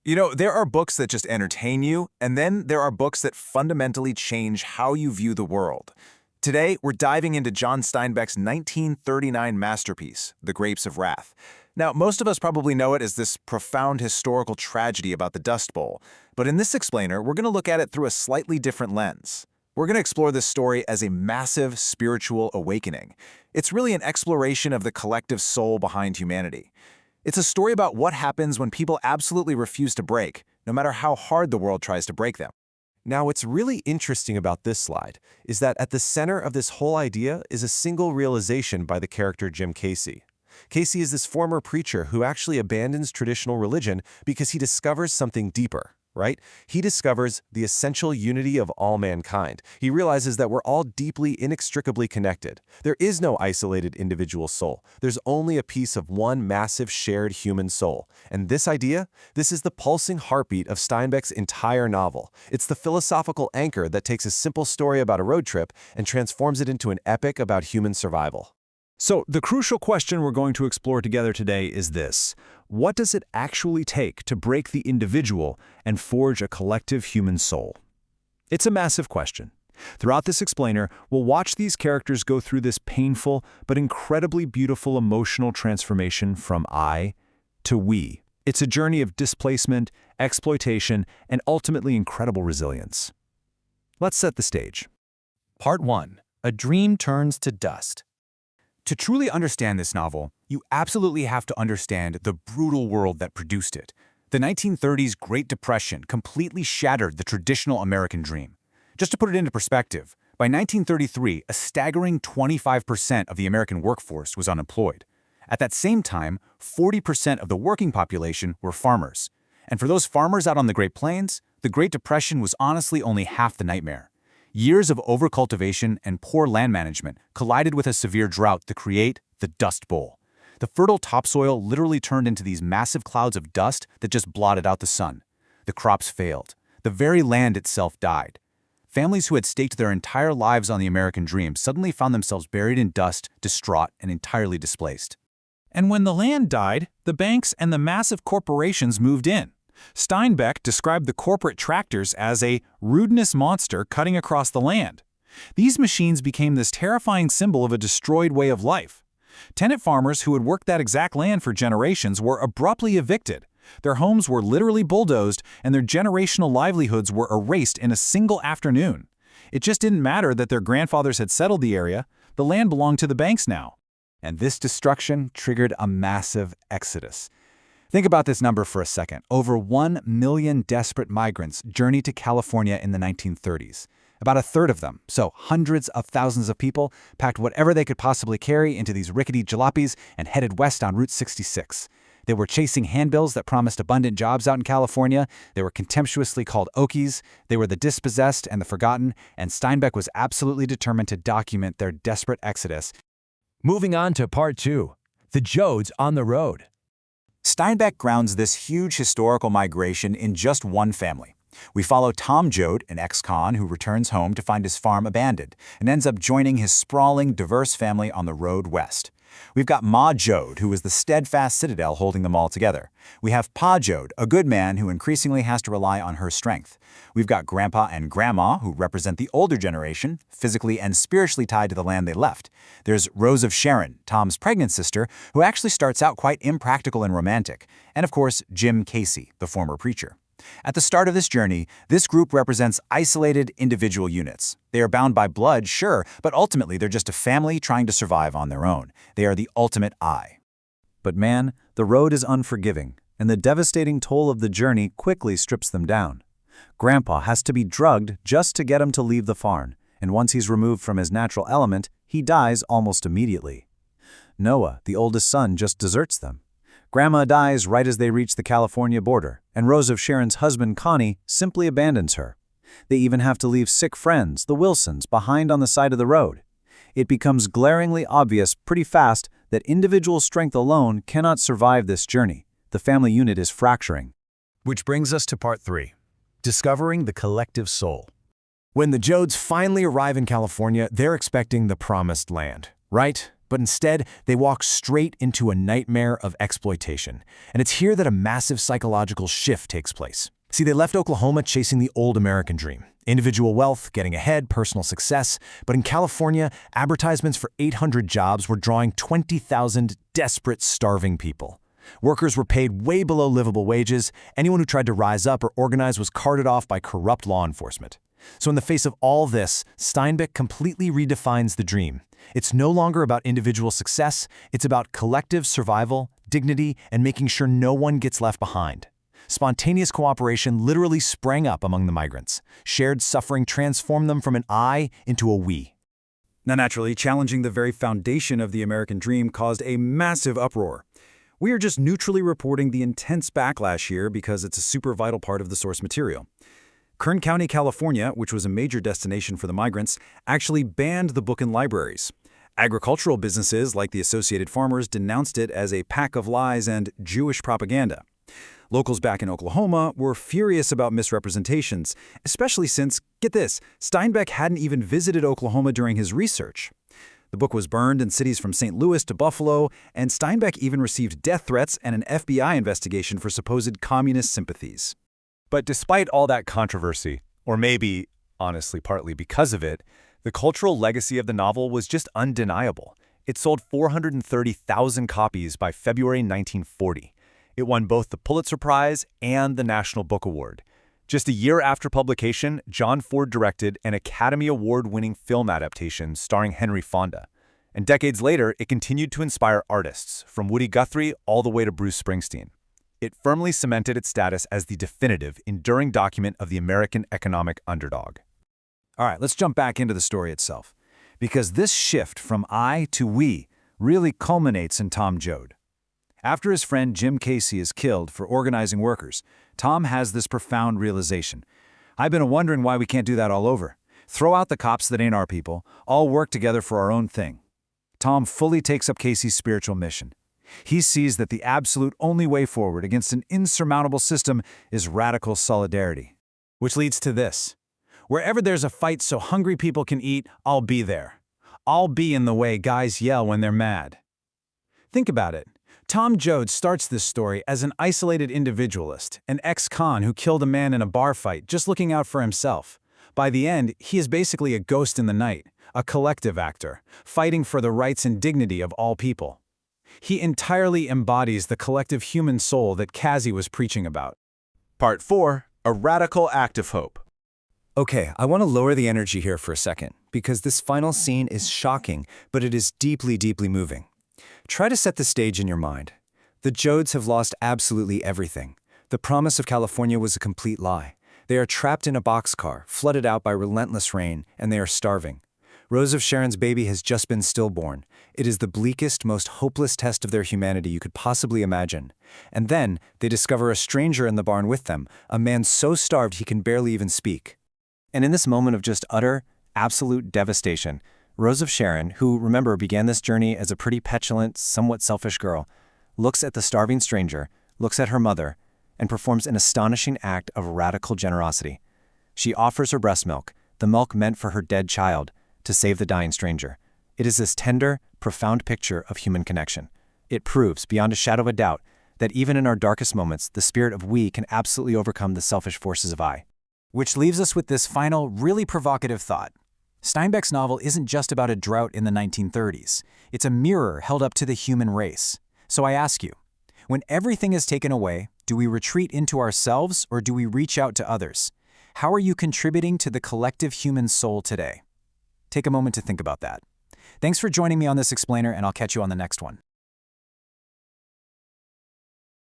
You know, there are books that just entertain you, and then there are books that fundamentally change how you view the world. Today, we're diving into John Steinbeck's 1939 masterpiece, The Grapes of Wrath. Now, most of us probably know it as this profound historical tragedy about the Dust Bowl, but in this explainer, we're going to look at it through a slightly different lens. We're going to explore this story as a massive spiritual awakening. It's really an exploration of the collective soul behind humanity. It's a story about what happens when people absolutely refuse to break, no matter how hard the world tries to break them. Now, what's really interesting about this slide is that at the center of this whole idea is a single realization by the character Jim Casey. Casey is this former preacher who actually abandons traditional religion because he discovers something deeper, right? He discovers the essential unity of all mankind. He realizes that we're all deeply, inextricably connected. There is no isolated individual soul. There's only a piece of one massive shared human soul. And this idea, this is the pulsing heartbeat of Steinbeck's entire novel. It's the philosophical anchor that takes a simple story about a road trip and transforms it into an epic about human survival. So, the crucial question we're going to explore together today is this: what does it actually take to break the individual and forge a collective human soul? It's a massive question. Throughout this explainer, we'll watch these characters go through this painful but incredibly beautiful emotional transformation from I to we. It's a journey of displacement, exploitation, and ultimately incredible resilience. Let's set the stage. Part 1. A Dream Turns to Dust. To truly understand this novel, you absolutely have to understand the brutal world that produced it. The 1930s Great Depression completely shattered the traditional American dream. Just to put it into perspective, by 1933, a staggering 25% of the American workforce was unemployed. At that same time, 40% of the working population were farmers. And for those farmers out on the Great Plains, the Great Depression was honestly only half the nightmare. Years of overcultivation and poor land management collided with a severe drought to create the Dust Bowl. The fertile topsoil literally turned into these massive clouds of dust that just blotted out the sun. The crops failed. The very land itself died. Families who had staked their entire lives on the American dream suddenly found themselves buried in dust, distraught, and entirely displaced. And when the land died, the banks and the massive corporations moved in. Steinbeck described the corporate tractors as a rudeness monster cutting across the land. These machines became this terrifying symbol of a destroyed way of life. Tenant farmers who had worked that exact land for generations were abruptly evicted. Their homes were literally bulldozed, and their generational livelihoods were erased in a single afternoon. It just didn't matter that their grandfathers had settled the area. The land belonged to the banks now. And this destruction triggered a massive exodus. Think about this number for a second. Over 1 million desperate migrants journeyed to California in the 1930s. About a third of them, so hundreds of thousands of people, packed whatever they could possibly carry into these rickety jalopies and headed west on Route 66. They were chasing handbills that promised abundant jobs out in California. They were contemptuously called Okies. They were the dispossessed and the forgotten, and Steinbeck was absolutely determined to document their desperate exodus. Moving on to Part 2, The Joads on the Road. Steinbeck grounds this huge historical migration in just one family. We follow Tom Joad, an ex-con who returns home to find his farm abandoned and ends up joining his sprawling, diverse family on the road west. We've got Ma Joad, who is the steadfast citadel holding them all together. We have Pa Joad, a good man who increasingly has to rely on her strength. We've got Grandpa and Grandma, who represent the older generation, physically and spiritually tied to the land they left. There's Rose of Sharon, Tom's pregnant sister, who actually starts out quite impractical and romantic. And of course, Jim Casey, the former preacher. At the start of this journey, this group represents isolated individual units. They are bound by blood, sure, but ultimately they're just a family trying to survive on their own. They are the ultimate I. But man, the road is unforgiving, and the devastating toll of the journey quickly strips them down. Grandpa has to be drugged just to get him to leave the farm, and once he's removed from his natural element, he dies almost immediately. Noah, the oldest son, just deserts them. Grandma dies right as they reach the California border, and Rose of Sharon's husband, Connie, simply abandons her. They even have to leave sick friends, the Wilsons, behind on the side of the road. It becomes glaringly obvious pretty fast that individual strength alone cannot survive this journey. The family unit is fracturing. Which brings us to Part 3, Discovering the Collective Soul. When the Joads finally arrive in California, they're expecting the promised land, right? But instead, they walk straight into a nightmare of exploitation. And it's here that a massive psychological shift takes place. See, they left Oklahoma chasing the old American dream. Individual wealth, getting ahead, personal success. But in California, advertisements for 800 jobs were drawing 20,000 desperate, starving people. Workers were paid way below livable wages. Anyone who tried to rise up or organize was carted off by corrupt law enforcement. So in the face of all this, Steinbeck completely redefines the dream. It's no longer about individual success, it's about collective survival, dignity, and making sure no one gets left behind. Spontaneous cooperation literally sprang up among the migrants. Shared suffering transformed them from an I into a we. Now, naturally, challenging the very foundation of the American dream caused a massive uproar. We are just neutrally reporting the intense backlash here because it's a super vital part of the source material. Kern County, California, which was a major destination for the migrants, actually banned the book in libraries. Agricultural businesses like the Associated Farmers denounced it as a pack of lies and Jewish propaganda. Locals back in Oklahoma were furious about misrepresentations, especially since, get this, Steinbeck hadn't even visited Oklahoma during his research. The book was burned in cities from St. Louis to Buffalo, and Steinbeck even received death threats and an FBI investigation for supposed communist sympathies. But despite all that controversy, or maybe, honestly, partly because of it, the cultural legacy of the novel was just undeniable. It sold 430,000 copies by February 1940. It won both the Pulitzer Prize and the National Book Award. Just a year after publication, John Ford directed an Academy Award-winning film adaptation starring Henry Fonda. And decades later, it continued to inspire artists, from Woody Guthrie all the way to Bruce Springsteen. It firmly cemented its status as the definitive, enduring document of the American economic underdog. All right, let's jump back into the story itself, because this shift from I to we really culminates in Tom Joad. After his friend Jim Casey is killed for organizing workers, Tom has this profound realization. I've been wondering why we can't do that all over. Throw out the cops that ain't our people, all work together for our own thing. Tom fully takes up Casey's spiritual mission. He sees that the absolute only way forward against an insurmountable system is radical solidarity. Which leads to this. Wherever there's a fight so hungry people can eat, I'll be there. I'll be in the way guys yell when they're mad. Think about it. Tom Joad starts this story as an isolated individualist, an ex-con who killed a man in a bar fight just looking out for himself. By the end, he is basically a ghost in the night, a collective actor, fighting for the rights and dignity of all people. He entirely embodies the collective human soul that Casey was preaching about. Part 4. A Radical Act of Hope. Okay, I want to lower the energy here for a second, because this final scene is shocking, but it is deeply, deeply moving. Try to set the stage in your mind. The Joads have lost absolutely everything. The promise of California was a complete lie. They are trapped in a boxcar, flooded out by relentless rain, and they are starving. Rose of Sharon's baby has just been stillborn. It is the bleakest, most hopeless test of their humanity you could possibly imagine. And then, they discover a stranger in the barn with them, a man so starved he can barely even speak. And in this moment of just utter, absolute devastation, Rose of Sharon, who, remember, began this journey as a pretty petulant, somewhat selfish girl, looks at the starving stranger, looks at her mother, and performs an astonishing act of radical generosity. She offers her breast milk, the milk meant for her dead child, to save the dying stranger. It is this tender, profound picture of human connection. It proves, beyond a shadow of a doubt, that even in our darkest moments, the spirit of we can absolutely overcome the selfish forces of I. Which leaves us with this final, really provocative thought. Steinbeck's novel isn't just about a drought in the 1930s. It's a mirror held up to the human race. So I ask you, when everything is taken away, do we retreat into ourselves or do we reach out to others? How are you contributing to the collective human soul today? Take a moment to think about that. Thanks for joining me on this explainer, and I'll catch you on the next one.